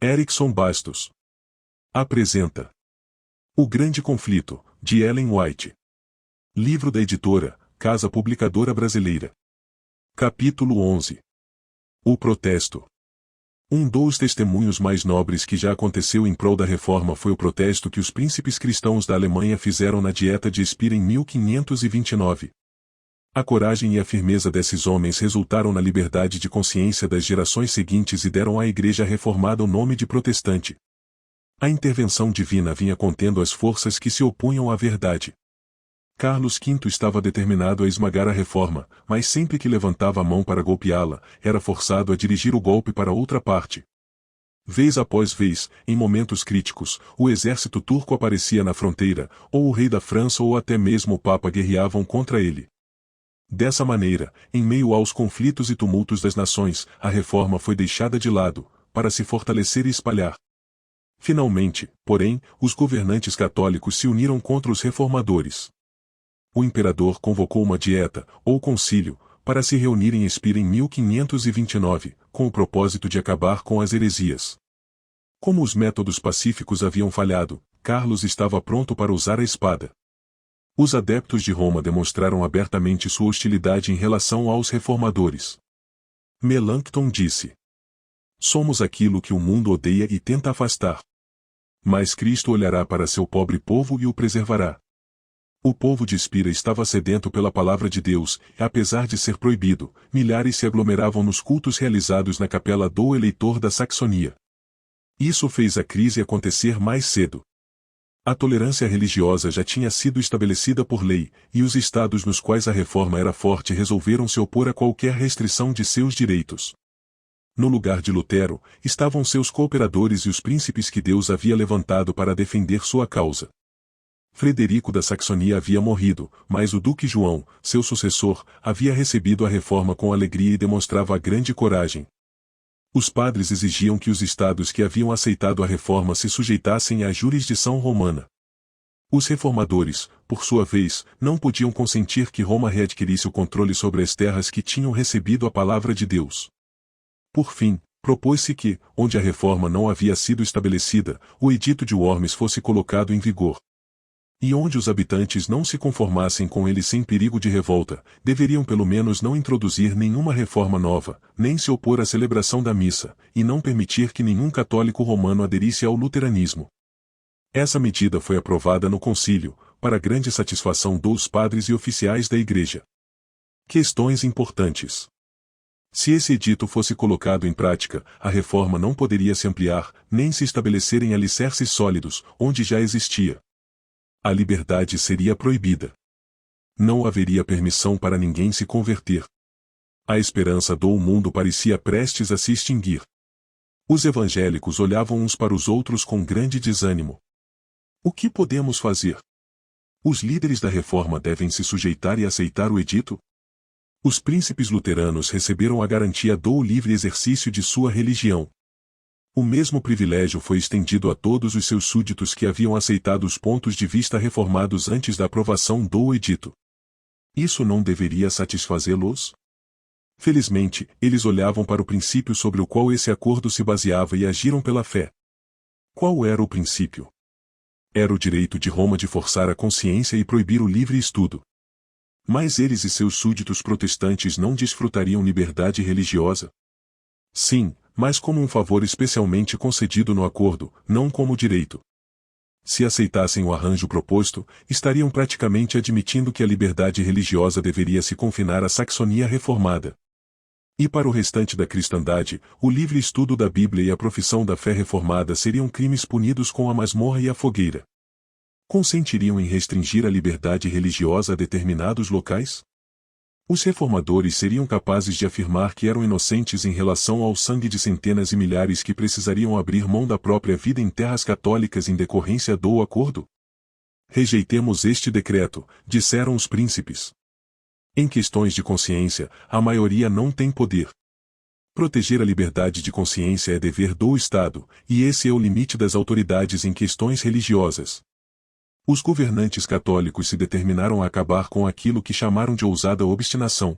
Erickson Bastos apresenta O Grande Conflito, de Ellen White. Livro da editora, Casa Publicadora Brasileira. Capítulo 11. O Protesto. Um dos testemunhos mais nobres que já aconteceu em prol da reforma foi o protesto que os príncipes cristãos da Alemanha fizeram na Dieta de Spira em 1529. A coragem e a firmeza desses homens resultaram na liberdade de consciência das gerações seguintes e deram à Igreja Reformada o nome de protestante. A intervenção divina vinha contendo as forças que se opunham à verdade. Carlos V estava determinado a esmagar a reforma, mas sempre que levantava a mão para golpeá-la, era forçado a dirigir o golpe para outra parte. Vez após vez, em momentos críticos, o exército turco aparecia na fronteira, ou o rei da França ou até mesmo o Papa guerreavam contra ele. Dessa maneira, em meio aos conflitos e tumultos das nações, a reforma foi deixada de lado, para se fortalecer e espalhar. Finalmente, porém, os governantes católicos se uniram contra os reformadores. O imperador convocou uma dieta, ou concílio, para se reunir em Spira em 1529, com o propósito de acabar com as heresias. Como os métodos pacíficos haviam falhado, Carlos estava pronto para usar a espada. Os adeptos de Roma demonstraram abertamente sua hostilidade em relação aos reformadores. Melanchthon disse: somos aquilo que o mundo odeia e tenta afastar. Mas Cristo olhará para seu pobre povo e o preservará. O povo de Spira estava sedento pela palavra de Deus, e apesar de ser proibido, milhares se aglomeravam nos cultos realizados na capela do eleitor da Saxonia. Isso fez a crise acontecer mais cedo. A tolerância religiosa já tinha sido estabelecida por lei, e os estados nos quais a reforma era forte resolveram se opor a qualquer restrição de seus direitos. No lugar de Lutero, estavam seus cooperadores e os príncipes que Deus havia levantado para defender sua causa. Frederico da Saxonia havia morrido, mas o duque João, seu sucessor, havia recebido a reforma com alegria e demonstrava grande coragem. Os padres exigiam que os estados que haviam aceitado a reforma se sujeitassem à jurisdição romana. Os reformadores, por sua vez, não podiam consentir que Roma readquirisse o controle sobre as terras que tinham recebido a palavra de Deus. Por fim, propôs-se que, onde a reforma não havia sido estabelecida, o edito de Worms fosse colocado em vigor. E onde os habitantes não se conformassem com ele sem perigo de revolta, deveriam pelo menos não introduzir nenhuma reforma nova, nem se opor à celebração da missa, e não permitir que nenhum católico romano aderisse ao luteranismo. Essa medida foi aprovada no concílio, para grande satisfação dos padres e oficiais da Igreja. Questões importantes. Se esse edito fosse colocado em prática, a reforma não poderia se ampliar, nem se estabelecerem alicerces sólidos, onde já existia. A liberdade seria proibida. Não haveria permissão para ninguém se converter. A esperança do mundo parecia prestes a se extinguir. Os evangélicos olhavam uns para os outros com grande desânimo. O que podemos fazer? Os líderes da reforma devem se sujeitar e aceitar o edito? Os príncipes luteranos receberam a garantia do livre exercício de sua religião. O mesmo privilégio foi estendido a todos os seus súditos que haviam aceitado os pontos de vista reformados antes da aprovação do edito. Isso não deveria satisfazê-los? Felizmente, eles olhavam para o princípio sobre o qual esse acordo se baseava e agiram pela fé. Qual era o princípio? Era o direito de Roma de forçar a consciência e proibir o livre estudo. Mas eles e seus súditos protestantes não desfrutariam liberdade religiosa? Sim, mas como um favor especialmente concedido no acordo, não como direito. Se aceitassem o arranjo proposto, estariam praticamente admitindo que a liberdade religiosa deveria se confinar à Saxonia reformada. E para o restante da cristandade, o livre estudo da Bíblia e a profissão da fé reformada seriam crimes punidos com a masmorra e a fogueira. Consentiriam em restringir a liberdade religiosa a determinados locais? Os reformadores seriam capazes de afirmar que eram inocentes em relação ao sangue de centenas e milhares que precisariam abrir mão da própria vida em terras católicas em decorrência do acordo? Rejeitemos este decreto, disseram os príncipes. Em questões de consciência, a maioria não tem poder. Proteger a liberdade de consciência é dever do Estado, e esse é o limite das autoridades em questões religiosas. Os governantes católicos se determinaram a acabar com aquilo que chamaram de ousada obstinação.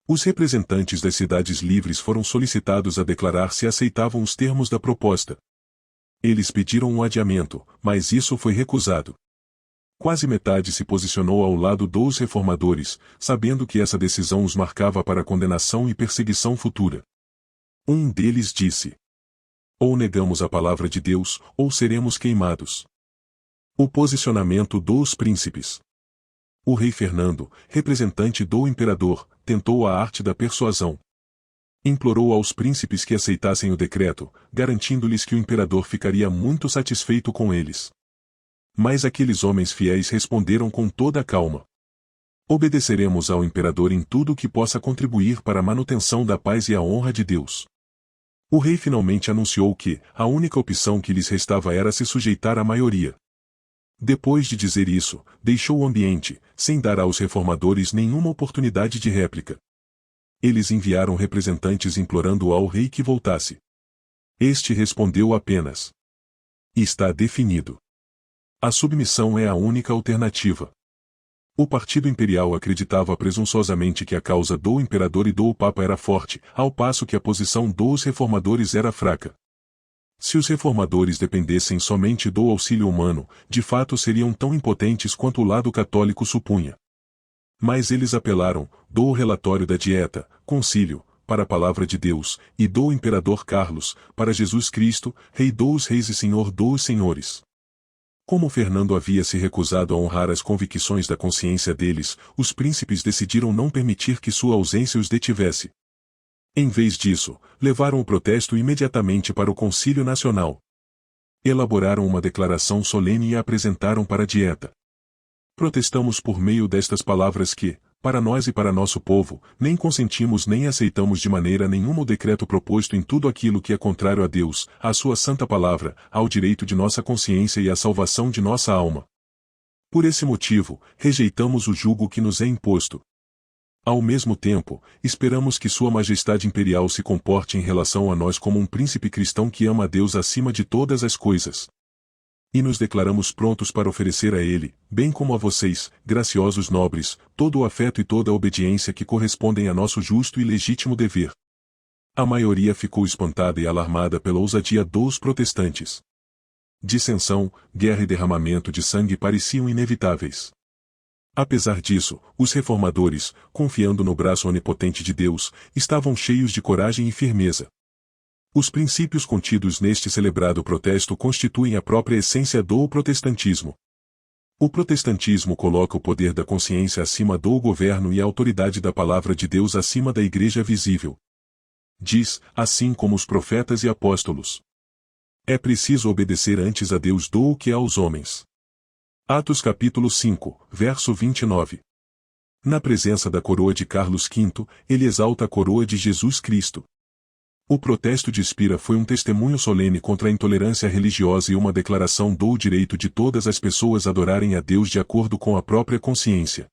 Os representantes das cidades livres foram solicitados a declarar se aceitavam os termos da proposta. Eles pediram um adiamento, mas isso foi recusado. Quase metade se posicionou ao lado dos reformadores, sabendo que essa decisão os marcava para condenação e perseguição futura. Um deles disse: ou negamos a palavra de Deus, ou seremos queimados. O posicionamento dos príncipes. O rei Fernando, representante do imperador, tentou a arte da persuasão. Implorou aos príncipes que aceitassem o decreto, garantindo-lhes que o imperador ficaria muito satisfeito com eles. Mas aqueles homens fiéis responderam com toda a calma: obedeceremos ao imperador em tudo o que possa contribuir para a manutenção da paz e a honra de Deus. O rei finalmente anunciou que a única opção que lhes restava era se sujeitar à maioria. Depois de dizer isso, deixou o ambiente, sem dar aos reformadores nenhuma oportunidade de réplica. Eles enviaram representantes implorando ao rei que voltasse. Este respondeu apenas: está definido. A submissão é a única alternativa. O partido imperial acreditava presunçosamente que a causa do imperador e do papa era forte, ao passo que a posição dos reformadores era fraca. Se os reformadores dependessem somente do auxílio humano, de fato seriam tão impotentes quanto o lado católico supunha. Mas eles apelaram, do relatório da Dieta, Concílio, para a Palavra de Deus, e do Imperador Carlos, para Jesus Cristo, Rei dos Reis e Senhor dos Senhores. Como Fernando havia se recusado a honrar as convicções da consciência deles, os príncipes decidiram não permitir que sua ausência os detivesse. Em vez disso, levaram o protesto imediatamente para o Concílio Nacional. Elaboraram uma declaração solene e a apresentaram para a Dieta. Protestamos por meio destas palavras que, para nós e para nosso povo, nem consentimos nem aceitamos de maneira nenhuma o decreto proposto em tudo aquilo que é contrário a Deus, à sua santa palavra, ao direito de nossa consciência e à salvação de nossa alma. Por esse motivo, rejeitamos o jugo que nos é imposto. Ao mesmo tempo, esperamos que Sua Majestade Imperial se comporte em relação a nós como um príncipe cristão que ama a Deus acima de todas as coisas. E nos declaramos prontos para oferecer a Ele, bem como a vocês, graciosos nobres, todo o afeto e toda a obediência que correspondem a nosso justo e legítimo dever. A maioria ficou espantada e alarmada pela ousadia dos protestantes. Dissensão, guerra e derramamento de sangue pareciam inevitáveis. Apesar disso, os reformadores, confiando no braço onipotente de Deus, estavam cheios de coragem e firmeza. Os princípios contidos neste celebrado protesto constituem a própria essência do protestantismo. O protestantismo coloca o poder da consciência acima do governo e a autoridade da palavra de Deus acima da igreja visível. Diz, assim como os profetas e apóstolos: é preciso obedecer antes a Deus do que aos homens. Atos capítulo 5, verso 29. Na presença da coroa de Carlos V, ele exalta a coroa de Jesus Cristo. O protesto de Spira foi um testemunho solene contra a intolerância religiosa e uma declaração do direito de todas as pessoas adorarem a Deus de acordo com a própria consciência.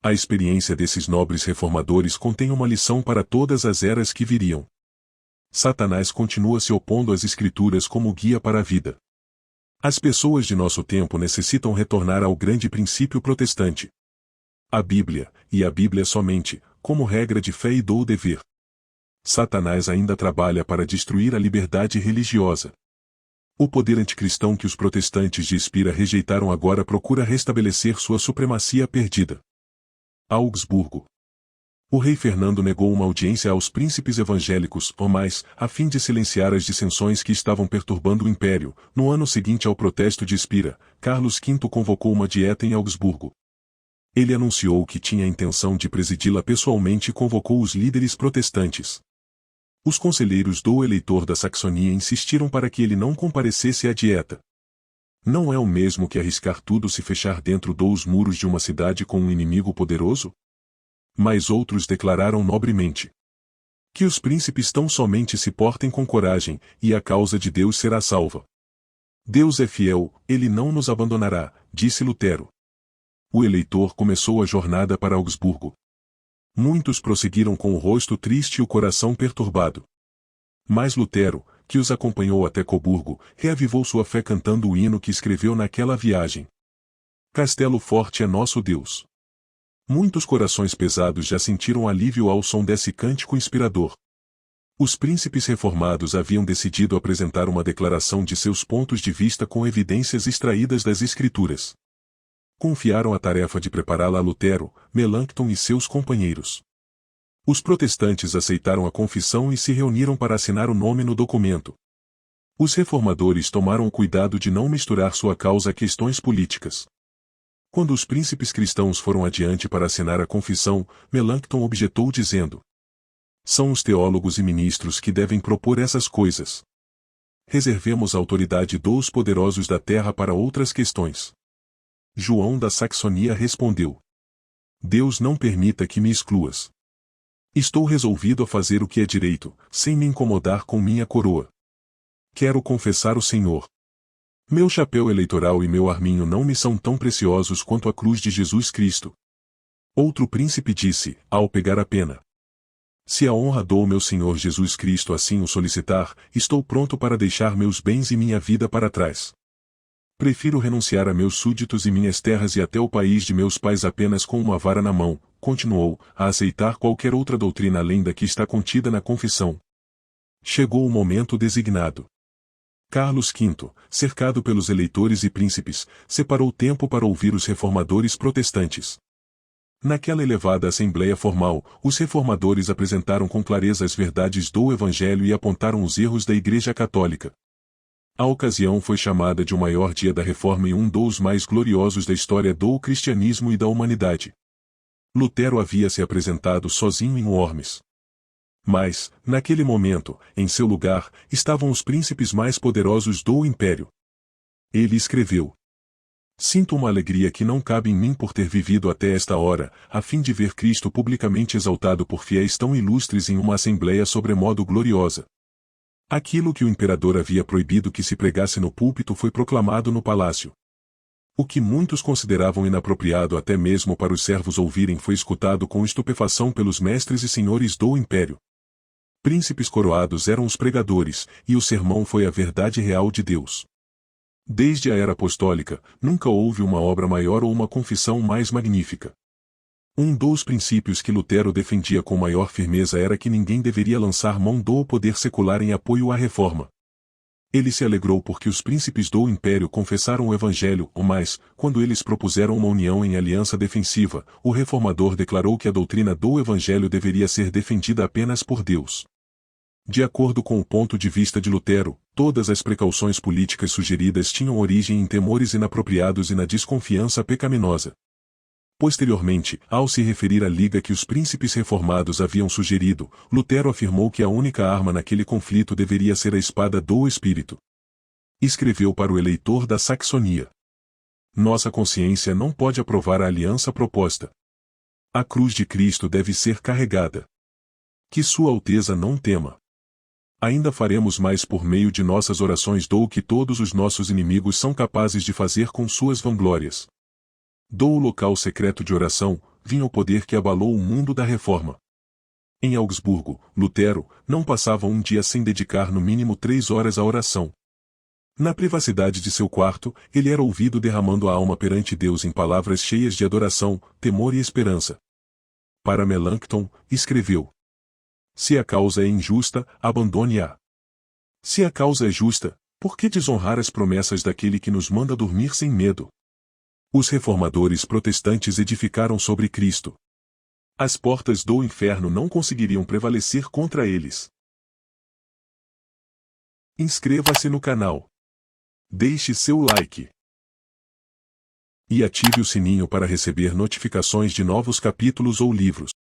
A experiência desses nobres reformadores contém uma lição para todas as eras que viriam. Satanás continua se opondo às Escrituras como guia para a vida. As pessoas de nosso tempo necessitam retornar ao grande princípio protestante. A Bíblia, e a Bíblia somente, como regra de fé e do dever. Satanás ainda trabalha para destruir a liberdade religiosa. O poder anticristão que os protestantes de Spira rejeitaram agora procura restabelecer sua supremacia perdida. Augsburgo. O rei Fernando negou uma audiência aos príncipes evangélicos, ou mais, a fim de silenciar as dissensões que estavam perturbando o império. No ano seguinte ao protesto de Spira, Carlos V convocou uma dieta em Augsburgo. Ele anunciou que tinha a intenção de presidi-la pessoalmente e convocou os líderes protestantes. Os conselheiros do eleitor da Saxonia insistiram para que ele não comparecesse à dieta. Não é o mesmo que arriscar tudo se fechar dentro dos muros de uma cidade com um inimigo poderoso? Mas outros declararam nobremente: que os príncipes tão somente se portem com coragem, e a causa de Deus será salva. Deus é fiel, ele não nos abandonará, disse Lutero. O eleitor começou a jornada para Augsburgo. Muitos prosseguiram com o rosto triste e o coração perturbado. Mas Lutero, que os acompanhou até Coburgo, reavivou sua fé cantando o hino que escreveu naquela viagem. Castelo forte é nosso Deus. Muitos corações pesados já sentiram alívio ao som desse cântico inspirador. Os príncipes reformados haviam decidido apresentar uma declaração de seus pontos de vista com evidências extraídas das Escrituras. Confiaram a tarefa de prepará-la a Lutero, Melanchthon e seus companheiros. Os protestantes aceitaram a confissão e se reuniram para assinar o nome no documento. Os reformadores tomaram o cuidado de não misturar sua causa a questões políticas. Quando os príncipes cristãos foram adiante para assinar a confissão, Melanchthon objetou dizendo: são os teólogos e ministros que devem propor essas coisas. Reservemos a autoridade dos poderosos da terra para outras questões. João da Saxonia respondeu: Deus não permita que me excluas. Estou resolvido a fazer o que é direito, sem me incomodar com minha coroa. Quero confessar o Senhor. Meu chapéu eleitoral e meu arminho não me são tão preciosos quanto a cruz de Jesus Cristo. Outro príncipe disse, ao pegar a pena: se a honra do meu Senhor Jesus Cristo assim o solicitar, estou pronto para deixar meus bens e minha vida para trás. Prefiro renunciar a meus súditos e minhas terras e até o país de meus pais apenas com uma vara na mão, continuou, a aceitar qualquer outra doutrina além da que está contida na confissão. Chegou o momento designado. Carlos V, cercado pelos eleitores e príncipes, separou tempo para ouvir os reformadores protestantes. Naquela elevada assembleia formal, os reformadores apresentaram com clareza as verdades do Evangelho e apontaram os erros da Igreja Católica. A ocasião foi chamada de o maior dia da Reforma e um dos mais gloriosos da história do cristianismo e da humanidade. Lutero havia se apresentado sozinho em Worms. Mas, naquele momento, em seu lugar, estavam os príncipes mais poderosos do império. Ele escreveu: sinto uma alegria que não cabe em mim por ter vivido até esta hora, a fim de ver Cristo publicamente exaltado por fiéis tão ilustres em uma assembleia sobremodo gloriosa. Aquilo que o imperador havia proibido que se pregasse no púlpito foi proclamado no palácio. O que muitos consideravam inapropriado até mesmo para os servos ouvirem foi escutado com estupefação pelos mestres e senhores do império. Príncipes coroados eram os pregadores, e o sermão foi a verdade real de Deus. Desde a era apostólica, nunca houve uma obra maior ou uma confissão mais magnífica. Um dos princípios que Lutero defendia com maior firmeza era que ninguém deveria lançar mão do poder secular em apoio à reforma. Ele se alegrou porque os príncipes do império confessaram o Evangelho, mas, quando eles propuseram uma união em aliança defensiva, o reformador declarou que a doutrina do Evangelho deveria ser defendida apenas por Deus. De acordo com o ponto de vista de Lutero, todas as precauções políticas sugeridas tinham origem em temores inapropriados e na desconfiança pecaminosa. Posteriormente, ao se referir à liga que os príncipes reformados haviam sugerido, Lutero afirmou que a única arma naquele conflito deveria ser a espada do Espírito. Escreveu para o eleitor da Saxonia: nossa consciência não pode aprovar a aliança proposta. A cruz de Cristo deve ser carregada. Que Sua Alteza não tema. Ainda faremos mais por meio de nossas orações do que todos os nossos inimigos são capazes de fazer com suas vanglórias. Do local secreto de oração, vinha o poder que abalou o mundo da reforma. Em Augsburgo, Lutero não passava um dia sem dedicar no mínimo 3 horas à oração. Na privacidade de seu quarto, ele era ouvido derramando a alma perante Deus em palavras cheias de adoração, temor e esperança. Para Melanchthon, escreveu: se a causa é injusta, abandone-a. Se a causa é justa, por que desonrar as promessas daquele que nos manda dormir sem medo? Os reformadores protestantes edificaram sobre Cristo. As portas do inferno não conseguiriam prevalecer contra eles. Inscreva-se no canal. Deixe seu like. E ative o sininho para receber notificações de novos capítulos ou livros.